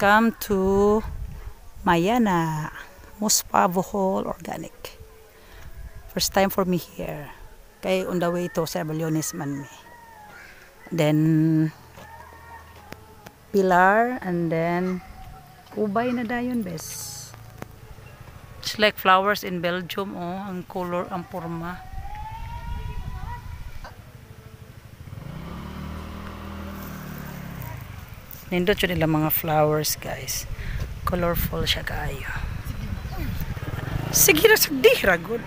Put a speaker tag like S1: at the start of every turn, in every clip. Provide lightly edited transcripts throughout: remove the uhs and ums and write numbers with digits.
S1: Welcome to Mayana, Muspa Bohol Organic. First time for me here. Kay on the way to Sabalyones man me. Then Pilar and then Ubay na dayon bes. It's like flowers in Belgium, oh, ang color, ang forma. Nindot yun nila mga flowers, guys. Colorful siya kayo. Sige na sagdi, ragod.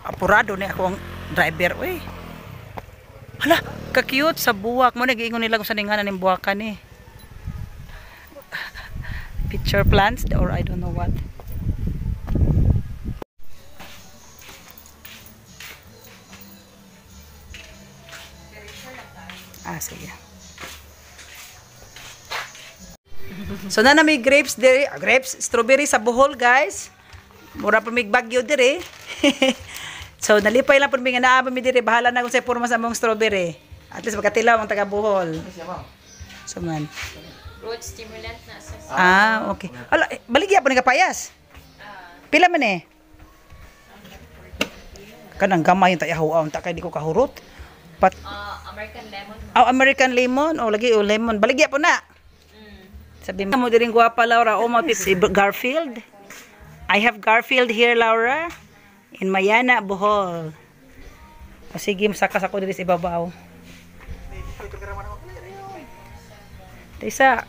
S1: Apurado na ako ang driver, eh. Hala, ka-cute sa buwak mo. Nag-iingon nila kung saan nga ng buwakan, eh. Picture plants or I don't know what. Sige. So na may grapes dire, strawberry sa Bohol, guys. Mura pa mig bagyo dire. So nalipay lang pud mi nga naa mi dire, bahala na kung sa porma sa mong strawberry. At least magkatilaw ang taga Bohol. So man.
S2: Road stimulant na sa.
S1: Okay. Ala, baligya pa nga payas. Pila man eh? Kanang gamay yung tayahaw ta kay di ko kahurot.
S2: American lemon.
S1: American lemon. Lagi lemon. Baligya po na. Sabi mo din guwapa, Laura. Si Garfield. I have Garfield here, Laura. In Mayana, Bohol. Sige, masakas ako dito sa ibabaw. Tisa.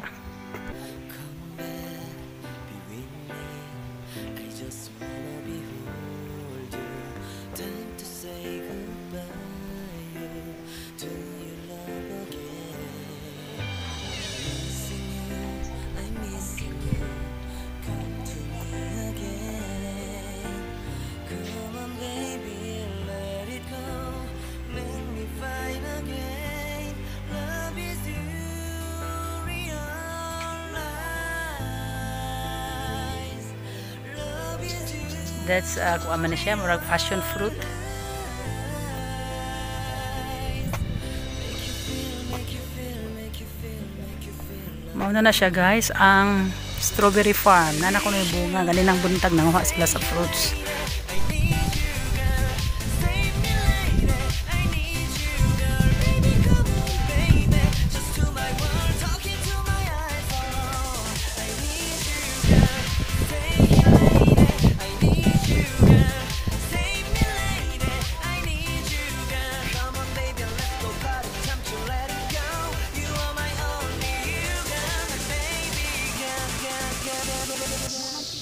S1: That's kung ano siya, murag passion fruit. Mauna na siya, guys, ang strawberry farm. Nana ko na yung bunga, ganinang buntag nanguha sila sa fruits.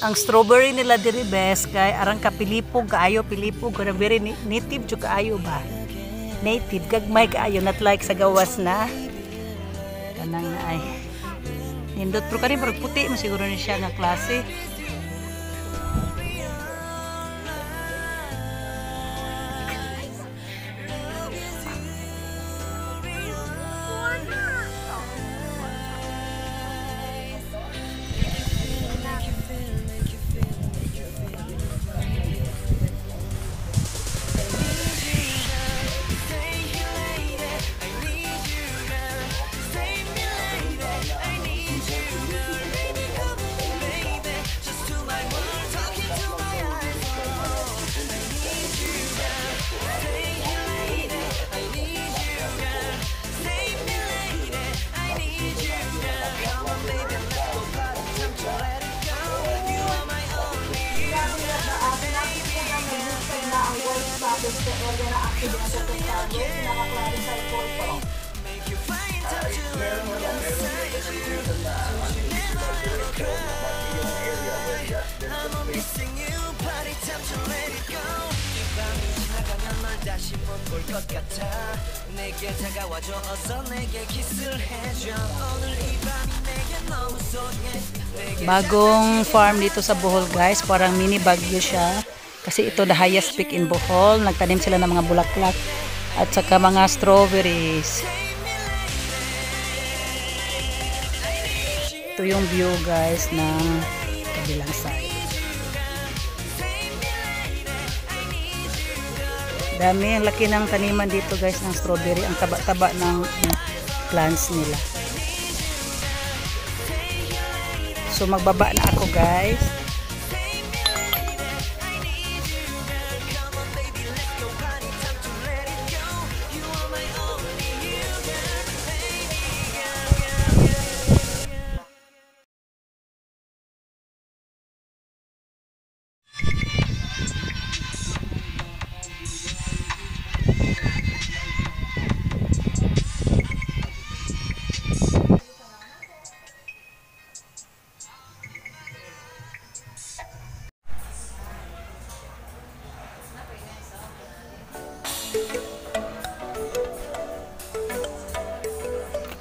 S1: Ang strawberry nila diri best kay arang ka pilipog kaayo, pilipog very native jud kaayo ba, native gagmay kaayo, not like sa gawas na kanang ay nindot pero kani murag puti mo siguro ni siya nga klase. Bagong farm dito sa Bohol, guys, parang mini Baguio siya kasi ito the highest peak in Bohol. Nagtanim sila ng mga bulaklak at saka mga strawberries. Ito yung view, guys, ng kabilang side. Dami, ang laki ng taniman dito, guys, ng strawberry. Ang taba-taba ng plants nila. So magbaba na ako, guys.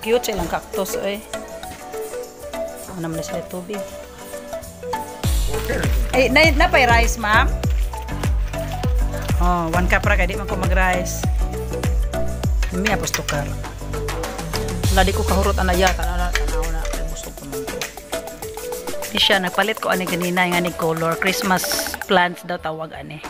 S1: Cute silang cactus, eh. Ano naman na sila tubig. Eh, napay rice, ma'am? Oh, 1 cup ra, kaya di man ko mag-rice. May apos tukar. Wala, di ko kahurot anaya. Tanaw na, kaya gusto ko naman ko. Di siya, nagpalit ko ani ganina, yung ani color. Christmas plants daw tawag ani.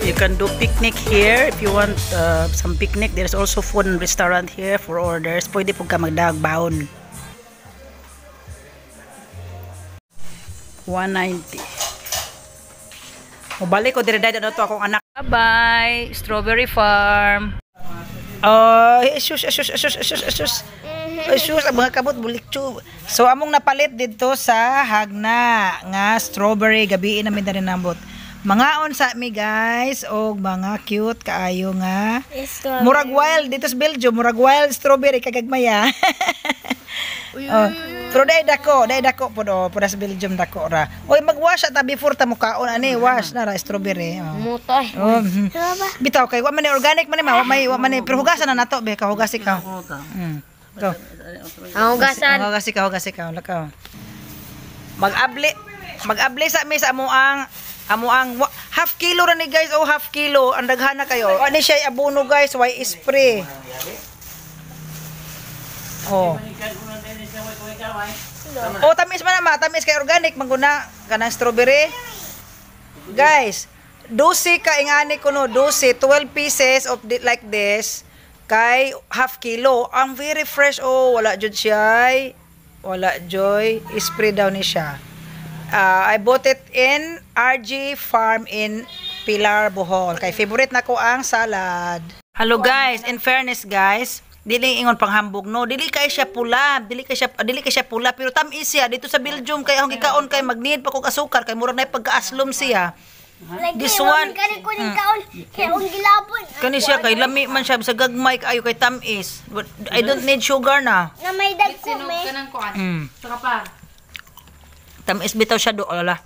S1: You can do picnic here if you want some picnic. There's also food and restaurant here for orders. Pwede po ka magdagbaon. 190. Mabalik ko dire-dire na to akong anak. Bye-bye. Strawberry farm. Oh, asus. Ang mga kabot bulikcho. So among napalit dito sa Hagna nga strawberry gabi namin na rin nambot. Mga on sa mi guys og mga cute kaayo nga murag wild dito sa Belgium, murag wild strawberry kagagmaya. Pero dai dako po do sa Belgium dako ra. Oy magwash ta before ta mukaon ani wash na ra strawberry.
S3: Mutoy.
S1: Bitaw kay wa man organic man wa man pero hugasan na nato be ka hugasi ka. Go. Hugasi ka lakaw. Mag-abli sa mi sa amuang half kilo ra ni guys, half kilo ang daghana kayo. Ani siya abono guys, why spray. Tamis man na tamis kay organic mangguna kanang strawberry. Guys, 12 ka ingani kuno, 12 pieces of like this kay half kilo. Ang very fresh wala jud siya. Wala joy, spray daw ni siya. I bought it in RG Farm in Pilar, Bohol. Kay favorite na ko ang salad. Hello guys, in fairness guys, dili ingon panghambog no, dili kay siya pula, dili kay siya pula pero tamis siya dito sa Belgium kay ang gikaon kay magneed pa kog asukar kay mura na pagkaaslom siya. This one kani siya kay lami man siya sa gagmay kaayo kay tamis. But I don't need sugar na.
S3: Na may dagko me.
S2: Saka pa.
S1: Tamis bitaw siya do ala.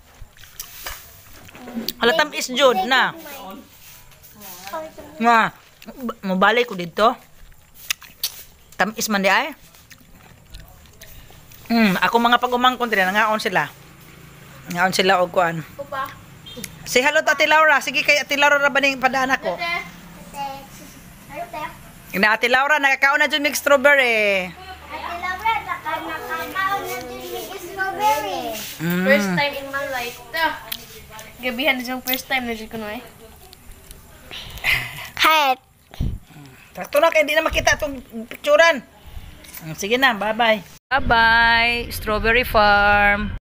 S1: Ala tamis jud na. Nga, mabalik ko dito. Tamis man di ay. Ako mga pag-umangkon dire nangaon sila. Nangaon sila og kuan. Say hello to Ate Laura. Sige kay Ate Laura ra baning padaan ako. Ina Ate Laura nakakaon na jud mig strawberry.
S3: Ate Laura nakakaon na din mig strawberry.
S2: First time in my life. Gabihan na yung first time na dito ko eh.
S3: Kahit.
S1: Takto na kay hindi na makita itong picturean. Sige na, bye-bye. Bye-bye, Strawberry Farm.